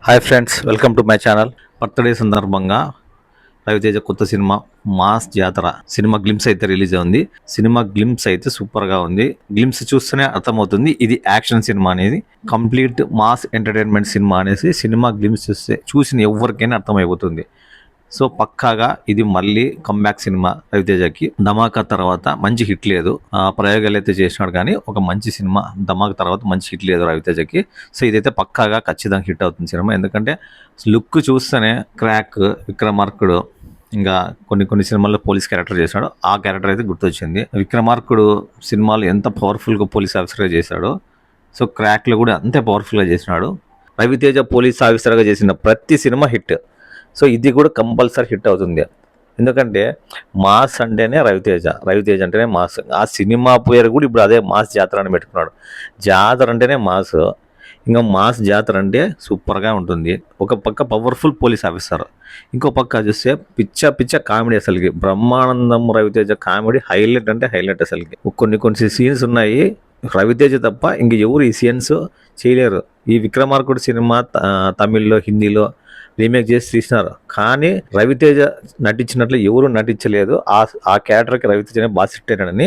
Hi friends, welcome to my channel. Birthday సందర్భంగా రవితేజ కొత్త cinema mass జాతర సినిమా గ్లిమ్స్ అయితే రిలీజ్ అయింది. సినిమా గ్లిమ్స్ అయితే సూపర్ గా ఉంది. గ్లిమ్స్ చూస్తేనే అర్థమవుతుంది ఇది యాక్షన్ సినిమా అనేది, కంప్లీట్ మాస్ ఎంటర్టైన్మెంట్ సినిమా అనేసి సినిమా గ్లిమ్స్ చూసిన ఎవరికైనా అర్థమైపోతుంది. సో పక్కాగా ఇది మళ్ళీ కంబ్యాక్ సినిమా రవితేజకి. ధమాకా తర్వాత మంచి హిట్ లేదు, ప్రయోగాలు అయితే చేసినాడు కానీ ఒక మంచి సినిమా ధమాకా తర్వాత మంచి హిట్ లేదు రవితేజకి. సో ఇదైతే పక్కాగా ఖచ్చితంగా హిట్ అవుతుంది సినిమా. ఎందుకంటే లుక్ చూస్తేనే క్రాక్, విక్రమార్కుడు, ఇంకా కొన్ని సినిమాల్లో పోలీస్ క్యారెక్టర్ చేశాడు. ఆ క్యారెక్టర్ అయితే గుర్తొచ్చింది. విక్రమార్కుడు సినిమాలో ఎంత పవర్ఫుల్గా పోలీస్ ఆఫీసర్గా చేశాడో, సో క్రాక్లో కూడా అంతే పవర్ఫుల్గా చేసినాడు. రవితేజ పోలీస్ ఆఫీసర్గా చేసిన ప్రతి సినిమా హిట్. సో ఇది కూడా కంపల్సరీ హిట్ అవుతుంది. ఎందుకంటే మాస్ అంటేనే రవితేజ అంటేనే మాస్. ఆ సినిమా పేరు కూడా ఇప్పుడు అదే మాస్ జాతర అని పెట్టుకున్నాడు. జాతర అంటేనే మాస్, ఇంకా మాస్ జాతర అంటే సూపర్గా ఉంటుంది. ఒక పక్క పవర్ఫుల్ పోలీస్ ఆఫీసర్, ఇంకో పక్క చూస్తే పిచ్చ కామెడీ. అసలుకి బ్రహ్మానందం రవితేజ కామెడీ హైలైట్ అంటే హైలైట్. అసలుకి కొన్ని సీన్స్ ఉన్నాయి, రవితేజ తప్ప ఇంక ఎవరు ఈ సీన్స్ చేయలేరు. ఈ విక్రమార్కుడు సినిమా తమిళ్లో, హిందీలో రీమేక్ చేసి తీసినారు, కానీ రవితేజ నటించినట్లు ఎవరు నటించలేదు. ఆ క్యారెక్టర్కి రవితేజనే బాగా సెట్ అయినాడని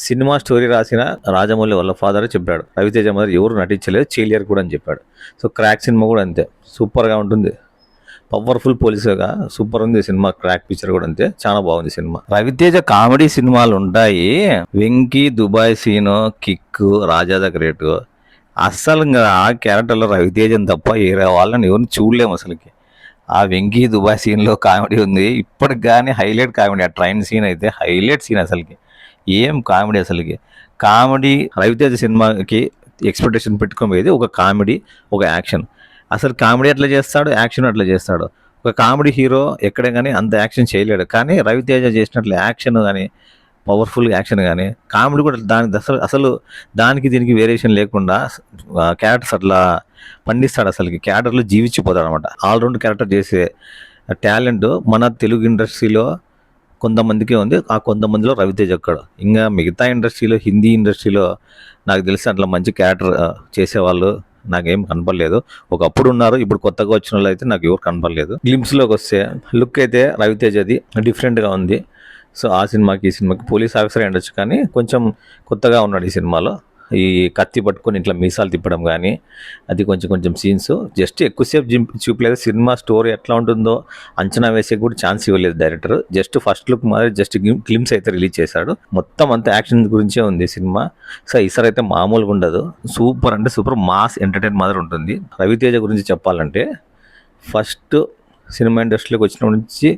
సినిమా స్టోరీ రాసిన రాజమౌళి వాళ్ళ ఫాదర్ చెప్పాడు. రవితేజ మరి ఎవరు నటించలేదు, చేయలేరు కూడా అని చెప్పాడు. సో క్రాక్ సినిమా కూడా అంతే సూపర్గా ఉంటుంది. పవర్ఫుల్ పోలీసుగా సూపర్ ఉంది సినిమా. క్రాక్ పిక్చర్ కూడా అంతే చాలా బాగుంది సినిమా. రవితేజ కామెడీ సినిమాలు ఉంటాయి, వెంకీ, దుబాయ్ సీను, కిక్, రాజా ద గ్రేట్. అస్సలు ఆ క్యారెక్టర్లో రవితేజన్ తప్ప వేరే వాళ్ళని ఎవరిని చూడలేము అసలుకి. ఆ వెంకీ దుబాయ్ సీన్లో కామెడీ ఉంది ఇప్పటికి కానీ, హైలైట్ కామెడీ. ఆ ట్రైన్ సీన్ అయితే హైలైట్ సీన్ అసలుకి. ఏం కామెడీ అసలుకి. కామెడీ రవితేజ సినిమాకి ఎక్స్పెక్టేషన్ పెట్టుకోబోయేది ఒక కామెడీ, ఒక యాక్షన్. అసలు కామెడీ అట్లా చేస్తాడు, యాక్షన్ అట్లా చేస్తాడు. ఒక కామెడీ హీరో ఎక్కడే కానీ అంత యాక్షన్ చేయలేడు, కానీ రవితేజ చేసినట్లు యాక్షన్ కానీ, పవర్ఫుల్ యాక్షన్ కానీ, కామెడీ కూడా దానికి అసలు దానికి దీనికి వేరియేషన్ లేకుండా క్యారెక్టర్స్ అట్లా పండిస్తాడు. అసలుకి క్యారెక్టర్లో జీవించిపోతాడు అనమాట. ఆల్రౌండ్ క్యారెక్టర్ చేసే టాలెంట్ మన తెలుగు ఇండస్ట్రీలో కొంతమందికే ఉంది. ఆ కొంతమందిలో రవితేజ ఒక్కడు. ఇంకా మిగతా ఇండస్ట్రీలో, హిందీ ఇండస్ట్రీలో నాకు తెలిసి అట్లా మంచి క్యారెక్టర్ చేసేవాళ్ళు నాకేం కనపడలేదు. ఒకప్పుడు ఉన్నారు, ఇప్పుడు కొత్తగా వచ్చిన వాళ్ళు అయితే నాకు ఎవరు కనపడలేదు. గ్లిమ్స్లోకి వస్తే లుక్ అయితే రవితేజది డిఫరెంట్గా ఉంది. సో ఆ సినిమాకి ఈ సినిమాకి పోలీస్ ఆఫీసర్ ఉండొచ్చు, కానీ కొంచెం కొత్తగా ఉన్నాడు ఈ సినిమాలో. ఈ కత్తి పట్టుకొని ఇట్లా మీసాలు తిప్పడం కానీ, అది కొంచెం సీన్స్ జస్ట్ ఎక్కువసేపు చూపలేదు. సినిమా స్టోరీ ఎట్లా ఉంటుందో అంచనా వేసే కూడా ఛాన్స్ ఇవ్వలేదు డైరెక్టర్. జస్ట్ ఫస్ట్ లుక్ మాదిరి జస్ట్ గ్లిమ్స్ అయితే రిలీజ్ చేశాడు. మొత్తం అంతా యాక్షన్ గురించే ఉంది సినిమా. సో ఈసారి అయితే మామూలుగా ఉండదు, సూపర్ అంటే సూపర్ మాస్ ఎంటర్టైన్ మాదిరి ఉంటుంది. రవితేజ గురించి చెప్పాలంటే ఫస్ట్ సినిమా ఇండస్ట్రీలోకి వచ్చిన నుంచి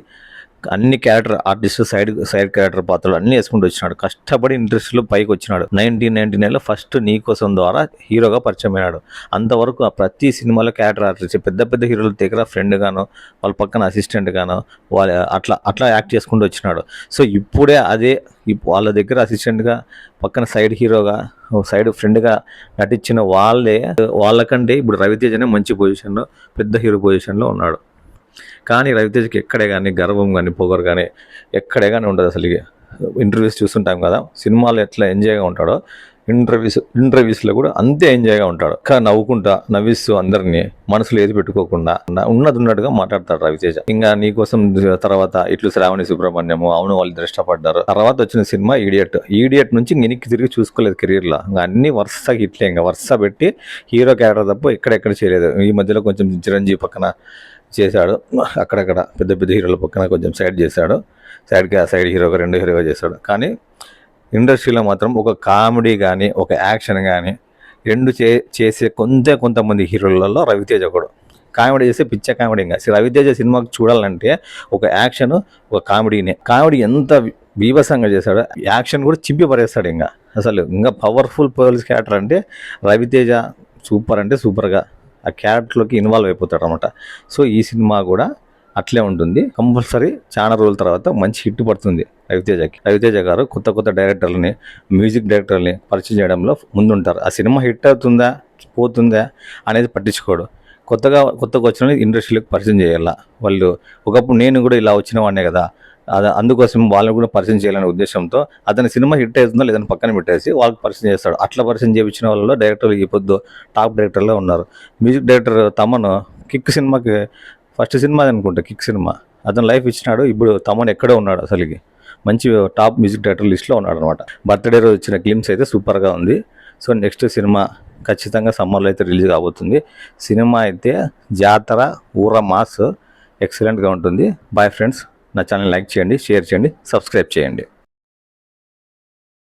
అన్ని క్యారెక్టర్ ఆర్టిస్ట్ సైడ్ క్యారెక్టర్ పాత్రలు అన్ని వేసుకుంటూ వచ్చినాడు. కష్టపడి ఇండస్ట్రీలో పైకి వచ్చినాడు. 1999లో ఫస్ట్ నీ కోసం ద్వారా హీరోగా పరిచయం అయినాడు. అంతవరకు ప్రతి సినిమాలో క్యారెక్టర్ ఆర్టిస్ట్ పెద్ద హీరోల దగ్గర ఫ్రెండ్ గాను, వాళ్ళ పక్కన అసిస్టెంట్ గాను, అట్లా యాక్ట్ చేసుకుంటూ వచ్చినాడు. సో ఇప్పుడే అదే వాళ్ళ దగ్గర అసిస్టెంట్గా, పక్కన సైడ్ హీరోగా, సైడ్ ఫ్రెండ్గా నటించిన వాళ్ళకంటే ఇప్పుడు రవితేజనే మంచి పొజిషన్లో, పెద్ద హీరో పొజిషన్లో ఉన్నాడు. కానీ రవితేజకి ఎక్కడే కానీ గర్వం కానీ, పొగరు కానీ ఎక్కడే కానీ ఉండదు. అసలు ఇంటర్వ్యూస్ చూస్తుంటాం కదా, సినిమాలో ఎట్లా ఎంజాయ్గా ఉంటాడో ఇంటర్వ్యూస్లో కూడా అంతే ఎంజాయ్గా ఉంటాడు. నవ్విస్తూ అందరినీ మనసులో ఏది పెట్టుకోకుండా ఉన్నట్టుగా మాట్లాడతాడు రవితేజ. ఇంకా నీకోసం తర్వాత ఇట్లు శ్రావణి సుబ్రహ్మణ్యము, అవును వాళ్ళు ఇష్టపడ్డారు. తర్వాత వచ్చిన సినిమా ఈడియట్ నుంచి వెనక్కి తిరిగి చూసుకోలేదు కెరీర్లో. ఇంకా అన్ని వరుసగా హిట్లే, ఇంకా వరుస పెట్టి హీరో క్యారెక్టర్ తప్ప ఎక్కడెక్కడ చేయలేదు. ఈ మధ్యలో కొంచెం చిరంజీవి పక్కన చేశాడు, అక్కడక్కడ పెద్ద హీరోల పక్కన కొంచెం సైడ్ చేశాడు. సైడ్ హీరోగా, రెండో హీరోగా చేశాడు. కానీ ఇండస్ట్రీలో మాత్రం ఒక కామెడీ కానీ, ఒక యాక్షన్ కానీ రెండు చేసే కొంతమంది హీరోలలో రవితేజ కూడా. కామెడీ చేసే పిచ్చ కామెడీ. ఇంకా రవితేజ సినిమాకి చూడాలంటే ఒక యాక్షన్, ఒక కామెడీనే. కామెడీ ఎంత బీభత్సంగా చేశాడు, యాక్షన్ కూడా చింపి పడేస్తాడు. ఇంకా పవర్ఫుల్ పోలీస్ క్యారెక్టర్ అంటే రవితేజ సూపర్ అంటే సూపర్గా ఆ క్యారెక్టర్లోకి ఇన్వాల్వ్ అయిపోతాడు అనమాట. సో ఈ సినిమా కూడా అట్లే ఉంటుంది. కంపల్సరీ చాలా రోజుల తర్వాత మంచి హిట్ పడుతుంది రవితేజకి. రవితేజ గారు కొత్త డైరెక్టర్లని, మ్యూజిక్ డైరెక్టర్ని పరిచయం చేయడంలో ముందుంటారు. ఆ సినిమా హిట్ అవుతుందా పోతుందా అనేది పట్టించుకోడు. కొత్తగా వచ్చిన ఇండస్ట్రీలోకి పరిచయం చేయాల. వాళ్ళు ఒకప్పుడు నేను కూడా ఇలా వచ్చిన వాడినే కదా, అందుకోసం వాళ్ళని కూడా పరిచయం చేయాలనే ఉద్దేశంతో అతని సినిమా హిట్ అవుతుందో లేదని పక్కన పెట్టేసి వాళ్ళకి పరిచయం చేస్తాడు. అట్లా పరిచయం చేయించిన వాళ్ళలో డైరెక్టర్లు ఈ పొద్దు టాప్ డైరెక్టర్లో ఉన్నారు. మ్యూజిక్ డైరెక్టర్ తమన్ కిక్ సినిమాకి ఫస్ట్ సినిమా అనుకుంటా, కిక్ సినిమా. అతను లైఫ్ ఇచ్చినాడు. ఇప్పుడు తమన్ ఎక్కడో ఉన్నాడు, అసలుకి మంచి టాప్ మ్యూజిక్ డైరెక్టర్ లిస్ట్లో ఉన్నాడు అనమాట. బర్త్డే రోజు వచ్చిన గ్లిమ్స్ అయితే సూపర్గా ఉంది. సో నెక్స్ట్ సినిమా ఖచ్చితంగా సమ్మర్లో అయితే రిలీజ్ కాబోతుంది. సినిమా అయితే జాతర ఊర మాస్ ఎక్సలెంట్గా ఉంటుంది. బాయ్ ఫ్రెండ్స్, నా ఛానల్ లైక్ చేయండి, షేర్ చేయండి, సబ్స్క్రైబ్ చేయండి.